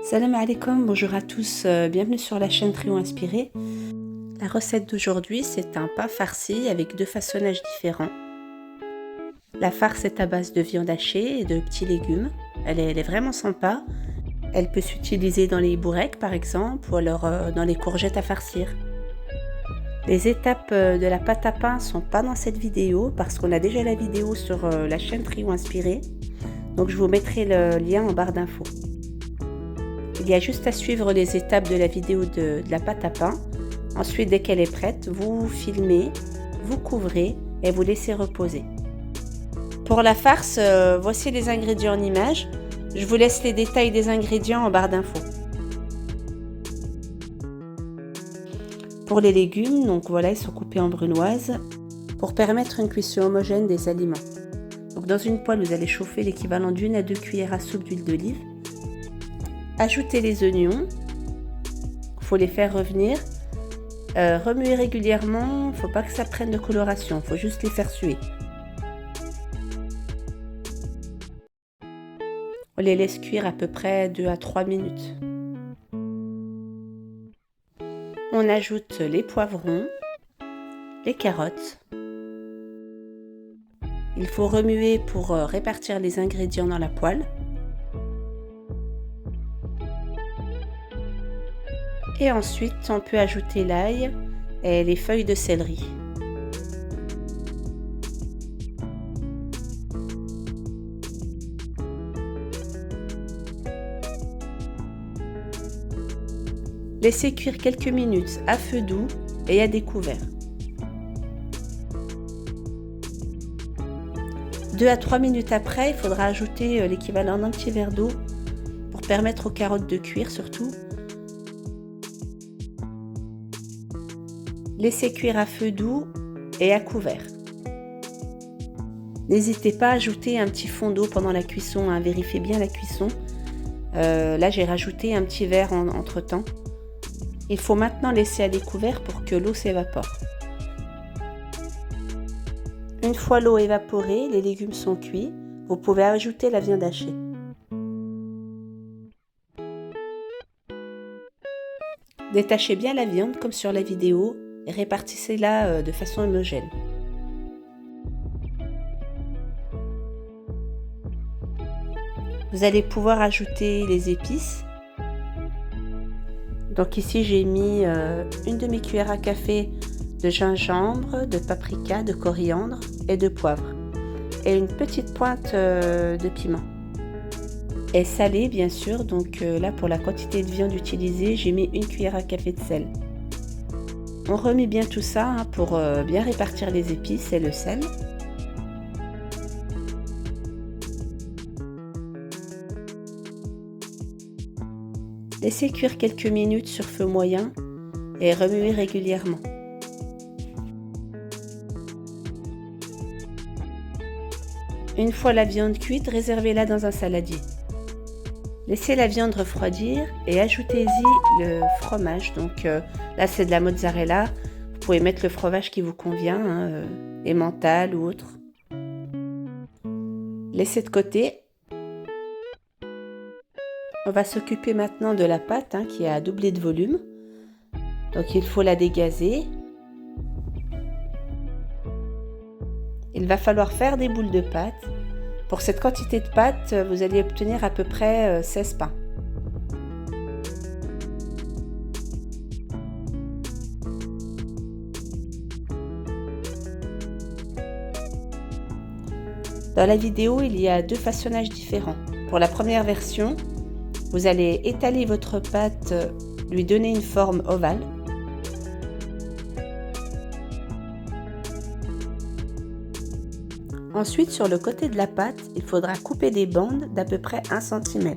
Salam alaikum, bonjour à tous, bienvenue sur la chaîne Trio Inspiré. La recette d'aujourd'hui, c'est un pain farci avec deux façonnages différents. La farce est à base de viande hachée et de petits légumes. Elle est vraiment sympa. Elle peut s'utiliser dans les bourrecs par exemple, ou alors dans les courgettes à farcir. Les étapes de la pâte à pain sont pas dans cette vidéo parce qu'on a déjà la vidéo sur la chaîne Trio Inspiré. Donc je vous mettrai le lien en barre d'infos. Il y a juste à suivre les étapes de la vidéo de la pâte à pain. Ensuite, dès qu'elle est prête, vous filmez, vous couvrez et vous laissez reposer. Pour la farce, voici les ingrédients en images. Je vous laisse les détails des ingrédients en barre d'infos. Pour les légumes, donc voilà, ils sont coupés en brunoise pour permettre une cuisson homogène des aliments. Donc dans une poêle, vous allez chauffer l'équivalent d'1 à 2 cuillères à soupe d'huile d'olive. Ajoutez les oignons, il faut les faire revenir, remuer régulièrement, il ne faut pas que ça prenne de coloration, il faut juste les faire suer. On les laisse cuire à peu près 2 à 3 minutes. On ajoute les poivrons, les carottes. Il faut remuer pour répartir les ingrédients dans la poêle. Et ensuite, on peut ajouter l'ail et les feuilles de céleri. Laissez cuire quelques minutes à feu doux et à découvert. 2 à 3 minutes après, il faudra ajouter l'équivalent d'un petit verre d'eau pour permettre aux carottes de cuire surtout. Laissez cuire à feu doux et à couvert. N'hésitez pas à ajouter un petit fond d'eau pendant la cuisson, hein, vérifiez bien la cuisson. Là, j'ai rajouté un petit verre entre temps. Il faut maintenant laisser à découvert pour que l'eau s'évapore. Une fois l'eau évaporée, les légumes sont cuits. Vous pouvez ajouter la viande hachée. Détachez bien la viande comme sur la vidéo et répartissez-la de façon homogène. Vous allez pouvoir ajouter les épices. Donc ici j'ai mis une demi-cuillère à café de gingembre, de paprika, de coriandre et de poivre. Et une petite pointe de piment. Et salé bien sûr, donc là pour la quantité de viande utilisée, j'ai mis 1 cuillère à café de sel. On remet bien tout ça hein, pour bien répartir les épices et le sel. Laissez cuire quelques minutes sur feu moyen et remuez régulièrement. Une fois la viande cuite, réservez-la dans un saladier. Laissez la viande refroidir et ajoutez-y le fromage. Donc là c'est de la mozzarella. Vous pouvez mettre le fromage qui vous convient, hein, emmental ou autre. Laissez de côté. On va s'occuper maintenant de la pâte hein, qui a doublé de volume. Donc il faut la dégazer. Il va falloir faire des boules de pâte. Pour cette quantité de pâte, vous allez obtenir à peu près 16 pains. Dans la vidéo, il y a deux façonnages différents. Pour la première version, vous allez étaler votre pâte, lui donner une forme ovale. Ensuite, sur le côté de la pâte, il faudra couper des bandes d'à peu près 1 cm.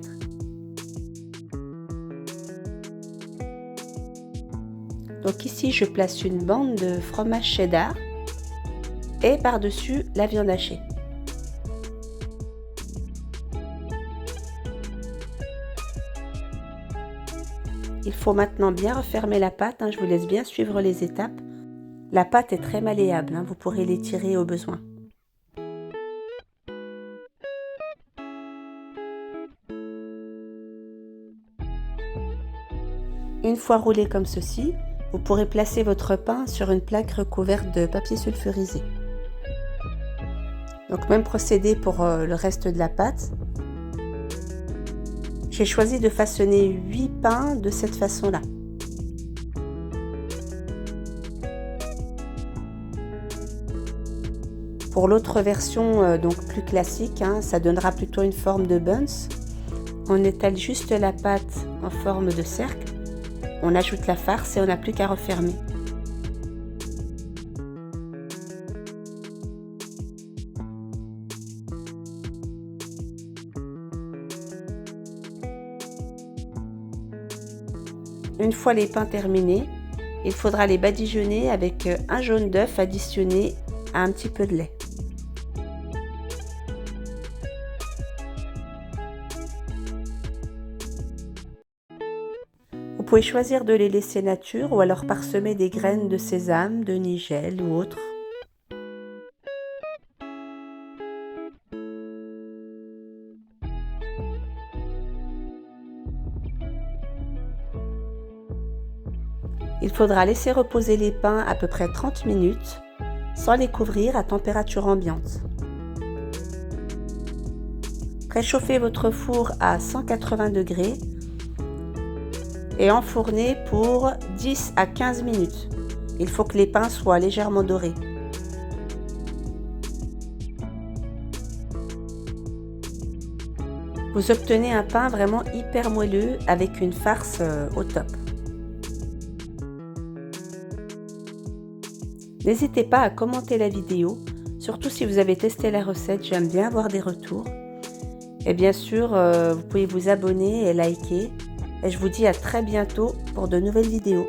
Donc ici, je place une bande de fromage cheddar et par-dessus la viande hachée. Il faut maintenant bien refermer la pâte, hein, je vous laisse bien suivre les étapes. La pâte est très malléable, hein, vous pourrez l'étirer au besoin. Une fois roulé comme ceci, vous pourrez placer votre pain sur une plaque recouverte de papier sulfurisé. Donc même procédé pour le reste de la pâte. J'ai choisi de façonner 8 pains de cette façon-là. Pour l'autre version, donc plus classique, ça donnera plutôt une forme de buns. On étale juste la pâte en forme de cercle, on ajoute la farce et on n'a plus qu'à refermer. Une fois les pains terminés, il faudra les badigeonner avec un jaune d'œuf additionné à un petit peu de lait. Vous pouvez choisir de les laisser nature ou alors parsemer des graines de sésame, de nigel ou autre. Il faudra laisser reposer les pains à peu près 30 minutes sans les couvrir à température ambiante. Préchauffez votre four à 180 degrés et enfournez pour 10 à 15 minutes. Il faut que les pains soient légèrement dorés. Vous obtenez un pain vraiment hyper moelleux avec une farce au top. N'hésitez pas à commenter la vidéo, surtout si vous avez testé la recette, j'aime bien avoir des retours. Et bien sûr, vous pouvez vous abonner et liker. Et je vous dis à très bientôt pour de nouvelles vidéos.